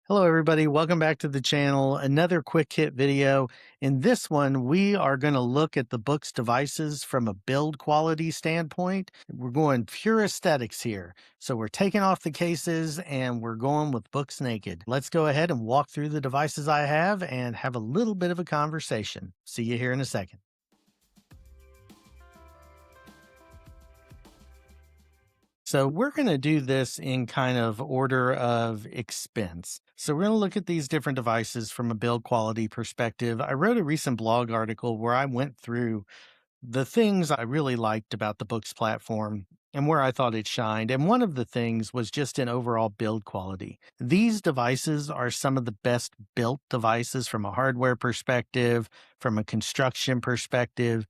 Hello, everybody. Welcome back to the channel. Another quick hit video. In this one, we are going to look at the Boox devices from a build quality standpoint. We're going pure aesthetics here. So we're taking off the cases and we're going with Boox naked. Let's go ahead and walk through the devices I have and have a little bit of a conversation. See you here in a second. So we're going to do this in kind of order of expense. So we're going to look at these different devices from a build quality perspective. I wrote a recent blog article where I went through the things I really liked about the Boox platform and where I thought it shined. And one of the things was just in overall build quality. These devices are some of the best built devices from a hardware perspective, from a construction perspective.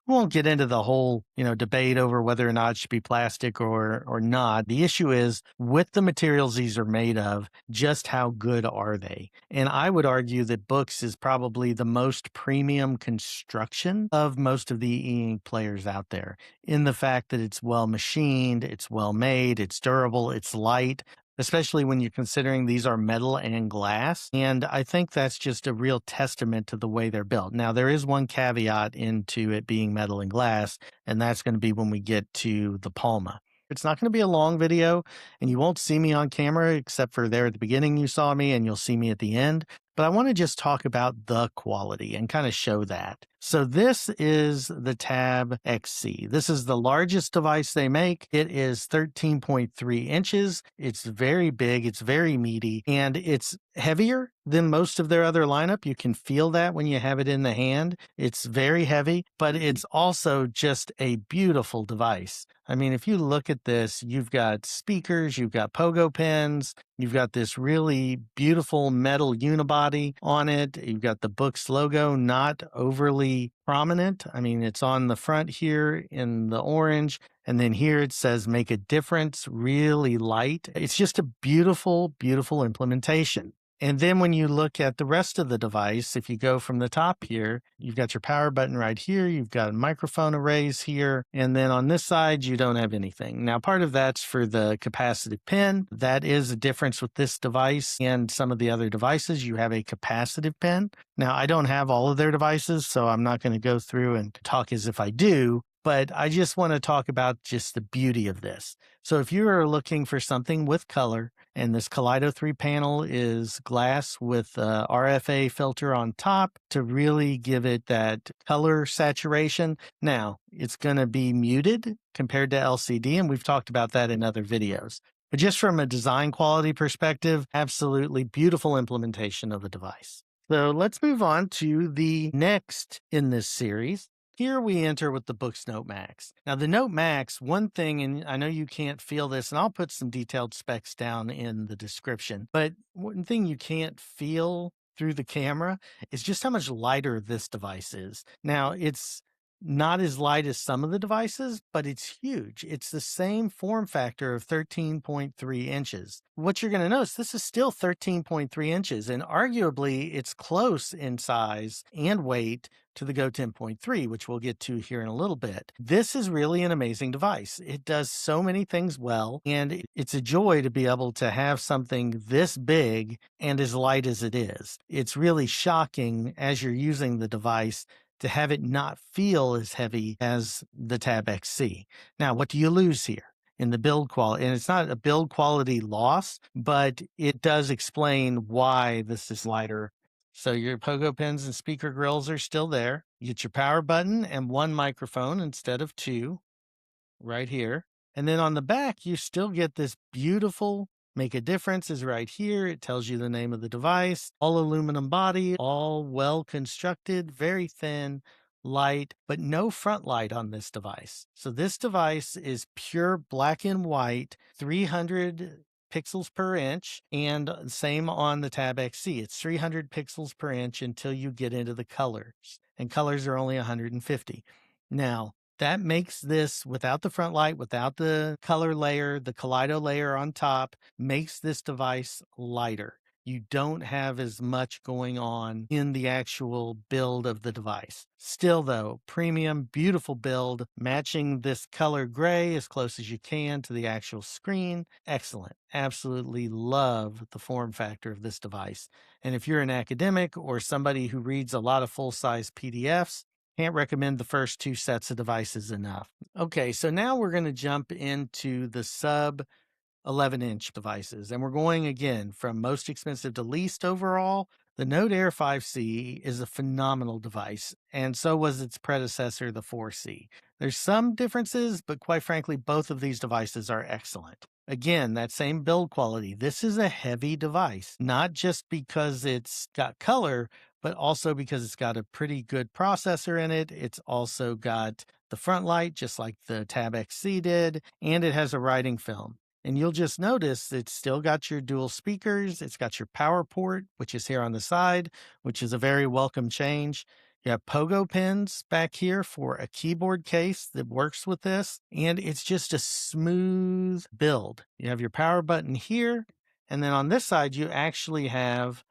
We won't get into the whole, debate over whether or not it should be plastic or not. The issue is with the materials these are made of, just how good are they? And I would argue that Boox is probably the most premium construction of most of the e-ink players out there in the fact that it's well machined, it's well made, it's durable, it's light, especially when you're considering these are metal and glass. And I think that's just a real testament to the way they're built. Now, there is one caveat into it being metal and glass, and that's going to be when we get to the Palma. It's not going to be a long video, and you won't see me on camera except for there at the beginning you saw me, and you'll see me at the end. But I want to just talk about the quality and kind of show that. So this is the Tab XC. This is the largest device they make. It is 13.3 inches. It's very big. It's very meaty, and it's heavier than most of their other lineup. You can feel that when you have it in the hand. It's very heavy, but it's also just a beautiful device. I mean, if you look at this, you've got speakers, you've got pogo pins, you've got this really beautiful metal unibody on it. You've got the Boox logo, not overly prominent. I mean, it's on the front here in the orange, and then here it says make a difference, really light. It's just a beautiful, beautiful implementation. And then when you look at the rest of the device, if you go from the top here, you've got your power button right here, you've got microphone arrays here, and then on this side, you don't have anything. Now, part of that's for the capacitive pin. That is a difference with this device and some of the other devices. You have a capacitive pin. Now, I don't have all of their devices, so I'm not going to go through and talk as if I do. But I just want to talk about just the beauty of this. So if you are looking for something with color, and this Kaleido 3 panel is glass with a RFA filter on top to really give it that color saturation. Now, it's going to be muted compared to LCD, and we've talked about that in other videos. But just from a design quality perspective, absolutely beautiful implementation of a device. So let's move on to the next in this series. Here we enter with the Boox Note Max. Now the Note Max, one thing, and I know you can't feel this, and I'll put some detailed specs down in the description, but one thing you can't feel through the camera is just how much lighter this device is. Now it's not as light as some of the devices, but it's huge. It's the same form factor of 13.3 inches. What you're going to notice, this is still 13.3 inches, and arguably it's close in size and weight to the Go 10.3, which we'll get to here in a little bit. This is really an amazing device. It does so many things well, and it's a joy to be able to have something this big and as light as it is. It's really shocking as you're using the device to have it not feel as heavy as the Tab XC. Now, what do you lose here? In the build quality, and it's not a build quality loss, but it does explain why this is lighter. So your pogo pins and speaker grills are still there. You get your power button and one microphone instead of two right here. And then on the back, you still get this beautiful make a difference is right here. It tells you the name of the device, all aluminum body, all well constructed, very thin, light, but no front light on this device. So this device is pure black and white, 300 pixels per inch, and same on the Tab XC. It's 300 pixels per inch until you get into the colors, and colors are only 150. Now, that makes this, without the front light, without the color layer, the Kaleido layer on top, makes this device lighter. you don't have as much going on in the actual build of the device. Still though, premium, beautiful build, matching this color gray as close as you can to the actual screen. Excellent. Absolutely love the form factor of this device. And if you're an academic or somebody who reads a lot of full-size PDFs, can't recommend the first two sets of devices enough. Okay, so now we're going to jump into the sub 11-inch devices. And we're going again from most expensive to least overall. The Note Air 5C is a phenomenal device, and so was its predecessor, the 4C. There's some differences, but quite frankly, both of these devices are excellent. Again, that same build quality. This is a heavy device, not just because it's got color, but also because it's got a pretty good processor in it. It's also got the front light, just like the Tab XC did, and it has a writing film. And you'll just notice it's still got your dual speakers. It's got your power port, which is here on the side, which is a very welcome change. You have pogo pins back here for a keyboard case that works with this. And it's just a smooth build. You have your power button here. And then on this side, you actually have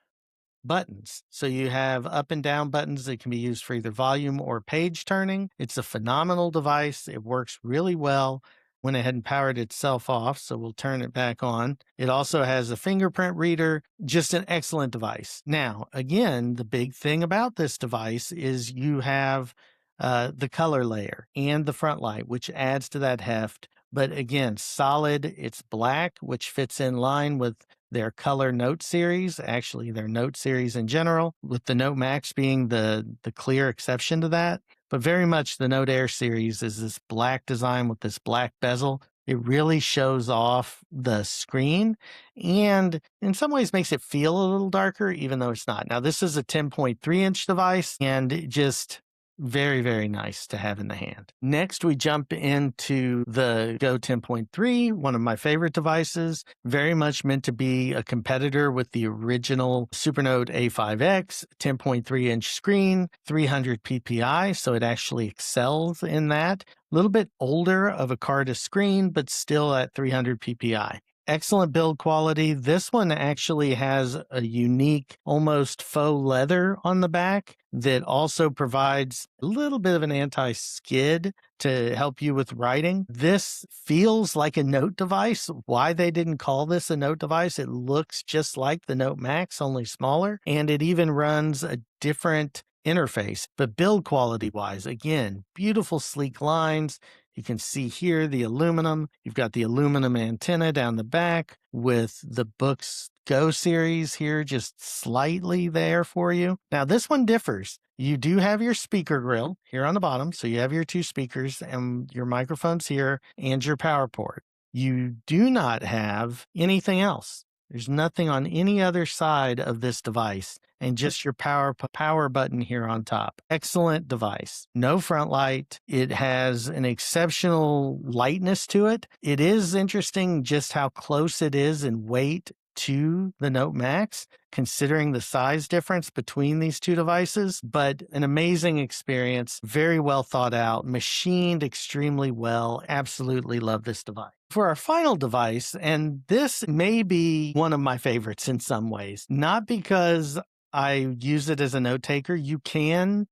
buttons. So you have up and down buttons that can be used for either volume or page turning. It's a phenomenal device. It works really well. Went ahead and powered itself off, so we'll turn it back on. It also has a fingerprint reader, just an excellent device. Now, again, the big thing about this device is you have the color layer and the front light, which adds to that heft. But again, solid, it's black, which fits in line with their color Note series, actually their Note series in general, with the Note Max being the clear exception to that. But very much the Note Air series is this black design with this black bezel. It really shows off the screen and in some ways makes it feel a little darker, even though it's not. Now, this is a 10.3-inch device and it just very, very nice to have in the hand. Next, we jump into the Go 10.3, one of my favorite devices, very much meant to be a competitor with the original Supernote A5X, 10.3-inch screen, 300 ppi, so it actually excels in that. A little bit older of a Carta screen, but still at 300 ppi. Excellent build quality. This one actually has a unique, almost faux leather on the back that also provides a little bit of an anti-skid to help you with writing. This feels like a Note device. Why they didn't call this a Note device? It looks just like the Note Max, only smaller, and it even runs a different interface. But build quality wise, again, beautiful sleek lines. You can see here the aluminum. You've got the aluminum antenna down the back with the Boox Go series here, just slightly there for you. Now, this one differs. You do have your speaker grill here on the bottom. So you have your two speakers and your microphones here and your power port. You do not have anything else. There's nothing on any other side of this device and just your power button here on top. Excellent device. No front light. It has an exceptional lightness to it. It is interesting just how close it is in weight to the Note Max, considering the size difference between these two devices, but an amazing experience, very well thought out, machined extremely well. Absolutely love this device. For our final device, and this may be one of my favorites in some ways, not because I use it as a note taker. You can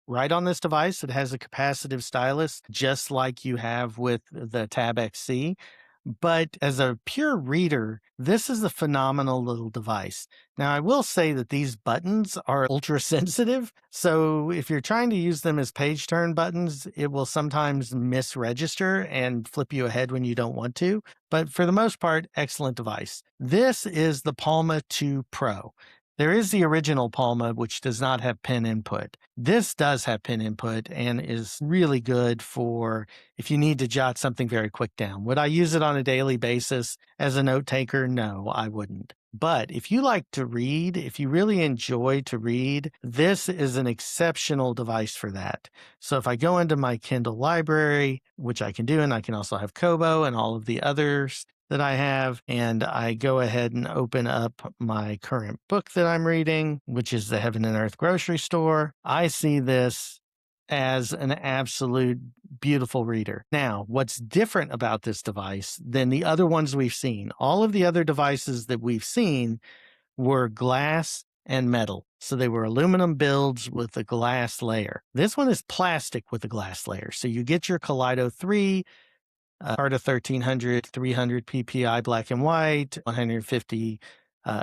write on this device. It has a capacitive stylus, just like you have with the Tab XC. But as a pure reader, this is a phenomenal little device. Now, I will say that these buttons are ultra sensitive. So if you're trying to use them as page turn buttons, it will sometimes misregister and flip you ahead when you don't want to. But for the most part, excellent device. This is the Palma 2 Pro. There is the original Palma, which does not have pen input. This does have pen input and is really good for if you need to jot something very quick down. Would I use it on a daily basis as a note taker? No, I wouldn't. But if you like to read, if you really enjoy to read, this is an exceptional device for that. So if I go into my Kindle library, which I can do, and I can also have Kobo and all of the others that I have, and I go ahead and open up my current book that I'm reading, which is The Heaven and Earth Grocery Store, I see this as an absolute beautiful reader. Now, what's different about this device than the other ones we've seen? All of the other devices that we've seen were glass and metal. So they were aluminum builds with a glass layer. This one is plastic with a glass layer. So you get your Kaleido 3, Carta 1300, 300 PPI black and white, 150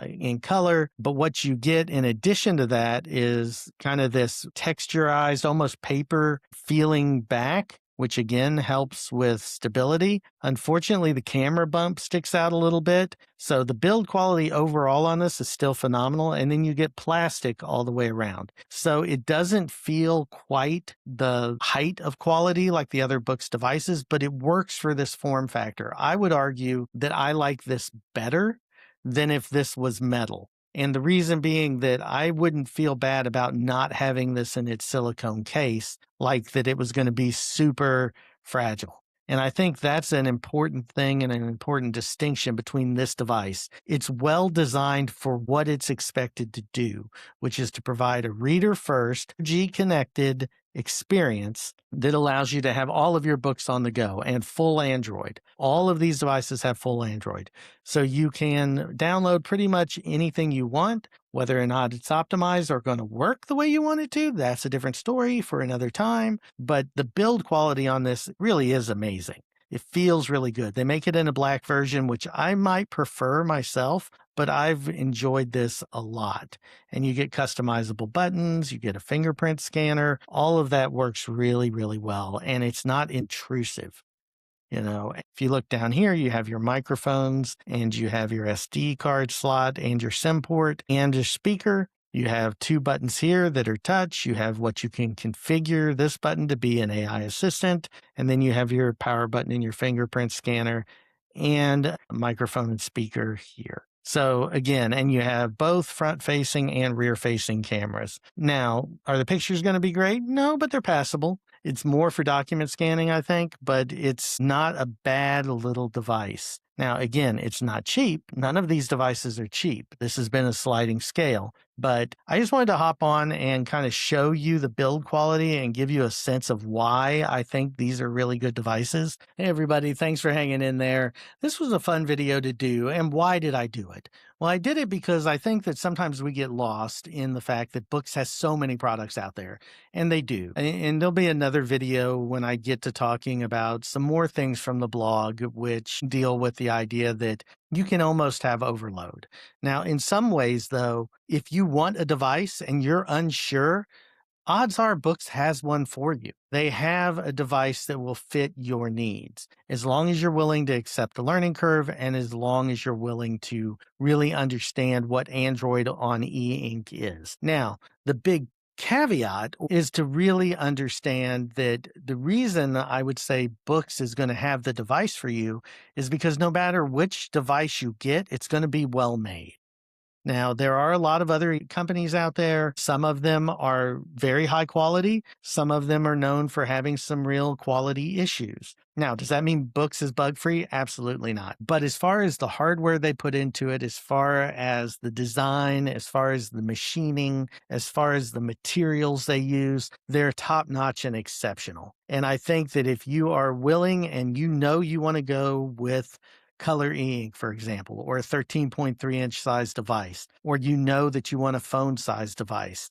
in color. But what you get in addition to that is kind of this texturized, almost paper feeling back, which again helps with stability. Unfortunately, the camera bump sticks out a little bit. So the build quality overall on this is still phenomenal. And then you get plastic all the way around. So it doesn't feel quite the height of quality like the other Boox devices, but it works for this form factor. I would argue that I like this better than if this was metal. And the reason being that I wouldn't feel bad about not having this in its silicone case, like that it was going to be super fragile. And I think that's an important thing and an important distinction between this device. It's well designed for what it's expected to do, which is to provide a reader first, G connected experience that allows you to have all of your books on the go and full Android. All of these devices have full Android. So you can download pretty much anything you want. Whether or not it's optimized or going to work the way you want it to, that's a different story for another time. But the build quality on this really is amazing. It feels really good. They make it in a black version, which I might prefer myself, but I've enjoyed this a lot. And you get customizable buttons, you get a fingerprint scanner. All of that works really, really well. And it's not intrusive. If you look down here, you have your microphones and you have your SD card slot and your SIM port and your speaker. You have two buttons here that are touch. You have what you can configure this button to be an AI assistant. And then you have your power button and your fingerprint scanner and a microphone and speaker here. So again, and you have both front facing and rear facing cameras. Now, are the pictures going to be great? No, but they're passable. It's more for document scanning, I think, but it's not a bad little device. Now, again, it's not cheap. None of these devices are cheap. This has been a sliding scale, but I just wanted to hop on and kind of show you the build quality and give you a sense of why I think these are really good devices. Hey, everybody, thanks for hanging in there. This was a fun video to do. And why did I do it? Well, I did it because I think that sometimes we get lost in the fact that Boox has so many products out there, and they do. And there'll be another video when I get to talking about some more things from the blog, which deal with the idea that you can almost have overload. Now, in some ways, though, if you want a device and you're unsure, odds are Boox has one for you. They have a device that will fit your needs as long as you're willing to accept the learning curve and as long as you're willing to really understand what Android on e-ink is. Now, the big caveat is to really understand that the reason I would say Boox is going to have the device for you is because no matter which device you get, it's going to be well made. Now, there are a lot of other companies out there. Some of them are very high quality. Some of them are known for having some real quality issues. Now, does that mean Boox is bug-free? Absolutely not. But as far as the hardware they put into it, as far as the design, as far as the machining, as far as the materials they use, they're top-notch and exceptional. And I think that if you are willing and you know you want to go with color e-ink, for example, or a 13.3-inch size device, or you know that you want a phone size device,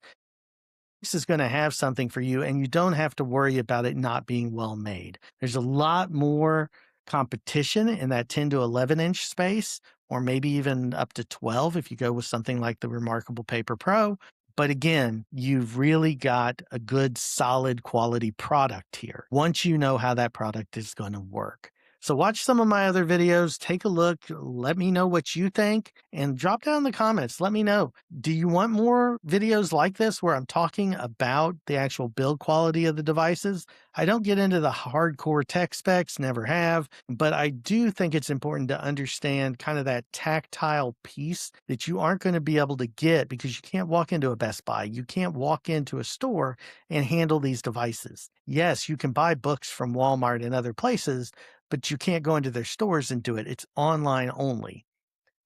this is going to have something for you, and you don't have to worry about it not being well made. There's a lot more competition in that 10 to 11-inch space, or maybe even up to 12 if you go with something like the Remarkable Paper Pro. But again, you've really got a good, solid quality product here once you know how that product is going to work. So watch some of my other videos, take a look, let me know what you think, and drop down in the comments. Let me know. Do you want more videos like this where I'm talking about the actual build quality of the devices? I don't get into the hardcore tech specs, never have, but I do think it's important to understand kind of that tactile piece that you aren't going to be able to get because you can't walk into a Best Buy. You can't walk into a store and handle these devices. Yes, you can buy books from Walmart and other places, but you can't go into their stores and do it. It's online only.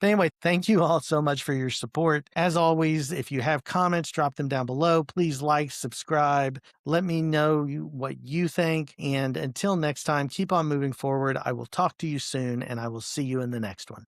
But anyway, thank you all so much for your support. As always, if you have comments, drop them down below. Please like, subscribe. Let me know what you think. And until next time, keep on moving forward. I will talk to you soon, and I will see you in the next one.